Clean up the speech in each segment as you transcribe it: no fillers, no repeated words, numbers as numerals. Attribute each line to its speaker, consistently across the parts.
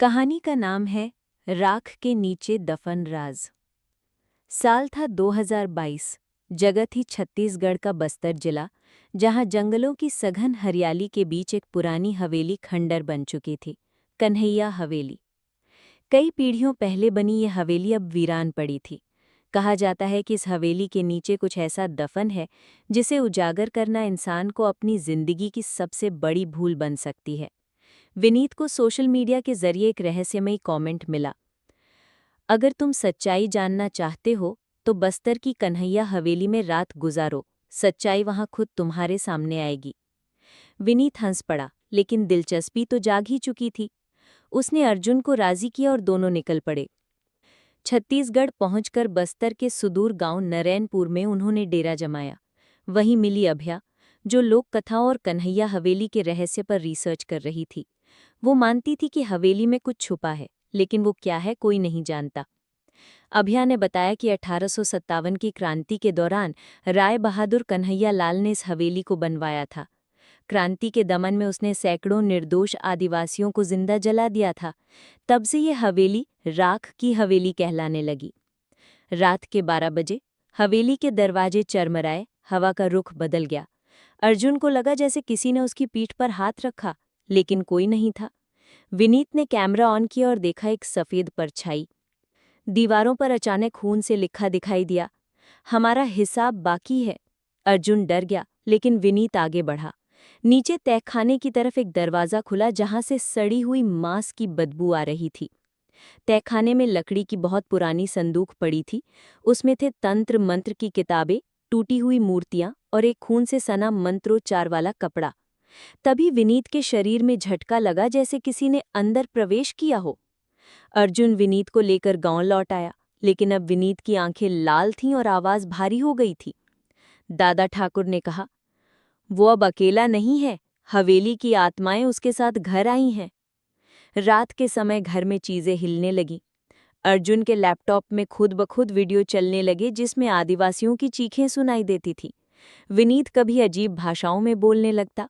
Speaker 1: कहानी का नाम है राख के नीचे दफन राज। साल था 2022। जगह थी छत्तीसगढ़ का बस्तर जिला, जहां जंगलों की सघन हरियाली के बीच एक पुरानी हवेली खंडर बन चुकी थी, कन्हैया हवेली। कई पीढ़ियों पहले बनी ये हवेली अब वीरान पड़ी थी। कहा जाता है कि इस हवेली के नीचे कुछ ऐसा दफन है जिसे उजागर करना इंसान को अपनी जिंदगी की सबसे बड़ी भूल बन सकती है। विनीत को सोशल मीडिया के जरिए एक रहस्यमयी कमेंट मिला। अगर तुम सच्चाई जानना चाहते हो तो बस्तर की कन्हैया हवेली में रात गुजारो, सच्चाई वहां खुद तुम्हारे सामने आएगी। विनीत हंस पड़ा, लेकिन दिलचस्पी तो जाग ही चुकी थी। उसने अर्जुन को राजी किया और दोनों निकल पड़े। छत्तीसगढ़ पहुंचकर बस्तर के सुदूर गांव नरैनपुर में उन्होंने डेरा जमाया। वहीं मिली अभया, जो लोक कथाओं और कन्हैया हवेली के रहस्य पर रिसर्च कर रही थी। वो मानती थी कि हवेली में कुछ छुपा है, लेकिन वो क्या है कोई नहीं जानता। अभया ने बताया कि 1857 की क्रांति के दौरान राय बहादुर कन्हैया लाल ने इस हवेली को बनवाया था। क्रांति के दमन में उसने सैकड़ों निर्दोष आदिवासियों को जिंदा जला दिया था। तब से ये हवेली राख की हवेली कहलाने लगी। रात के 12 बजे हवेली के दरवाजे चरमराए, हवा का रुख बदल गया। अर्जुन को लगा जैसे किसी ने उसकी पीठ पर हाथ रखा, लेकिन कोई नहीं था। विनीत ने कैमरा ऑन किया और देखा एक सफेद परछाई। दीवारों पर अचानक खून से लिखा दिखाई दिया, हमारा हिसाब बाकी है। अर्जुन डर गया, लेकिन विनीत आगे बढ़ा। नीचे तहखाने की तरफ एक दरवाजा खुला, जहां से सड़ी हुई मांस की बदबू आ रही थी। तहखाने में लकड़ी की बहुत पुरानी संदूक पड़ी थी। उसमें थे तंत्र मंत्र की किताबें, टूटी हुई मूर्तियां और एक खून से सना मंत्रोच्चार वाला कपड़ा। तभी विनीत के शरीर में झटका लगा, जैसे किसी ने अंदर प्रवेश किया हो। अर्जुन विनीत को लेकर गांव लौट आया, लेकिन अब विनीत की आंखें लाल थीं और आवाज भारी हो गई थी। दादा ठाकुर ने कहा, वो अब अकेला नहीं है, हवेली की आत्माएं उसके साथ घर आई हैं। रात के समय घर में चीजें हिलने लगीं। अर्जुन के लैपटॉप में खुद ब खुद वीडियो चलने लगे, जिसमें आदिवासियों की चीखें सुनाई देती थी। विनीत कभी अजीब भाषाओं में बोलने लगता।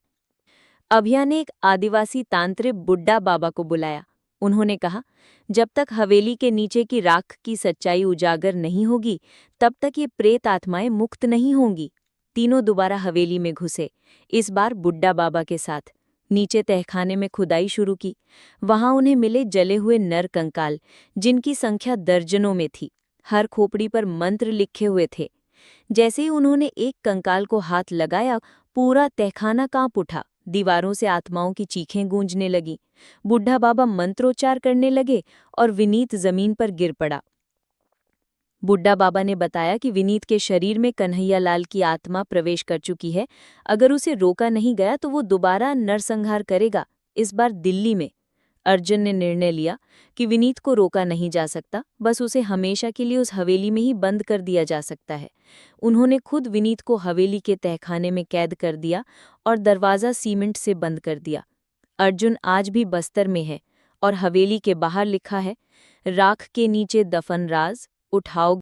Speaker 1: अभया ने एक आदिवासी तांत्रिक बुड्ढा बाबा को बुलाया। उन्होंने कहा, जब तक हवेली के नीचे की राख की सच्चाई उजागर नहीं होगी, तब तक ये प्रेत आत्माएं मुक्त नहीं होंगी। तीनों दोबारा हवेली में घुसे, इस बार बुड्ढा बाबा के साथ। नीचे तहखाने में खुदाई शुरू की। वहां उन्हें मिले जले हुए नर कंकाल, जिनकी संख्या दर्जनों में थी। हर खोपड़ी पर मंत्र लिखे हुए थे। जैसे ही उन्होंने एक कंकाल को हाथ लगाया, पूरा तहखाना कांप उठा। दीवारों से आत्माओं की चीखें गूंजने लगीं। बुढ़ा बाबा मंत्रोच्चार करने लगे और विनीत जमीन पर गिर पड़ा। बुड्ढा बाबा ने बताया कि विनीत के शरीर में कन्हैया लाल की आत्मा प्रवेश कर चुकी है। अगर उसे रोका नहीं गया तो वो दोबारा नरसंहार करेगा, इस बार दिल्ली में। अर्जुन ने निर्णय लिया कि विनीत को रोका नहीं जा सकता, बस उसे हमेशा के लिए उस हवेली में ही बंद कर दिया जा सकता है। उन्होंने खुद विनीत को हवेली के तहखाने में कैद कर दिया और दरवाज़ा सीमेंट से बंद कर दिया। अर्जुन आज भी बस्तर में है और हवेली के बाहर लिखा है, राख के नीचे दफन राज, उठाओ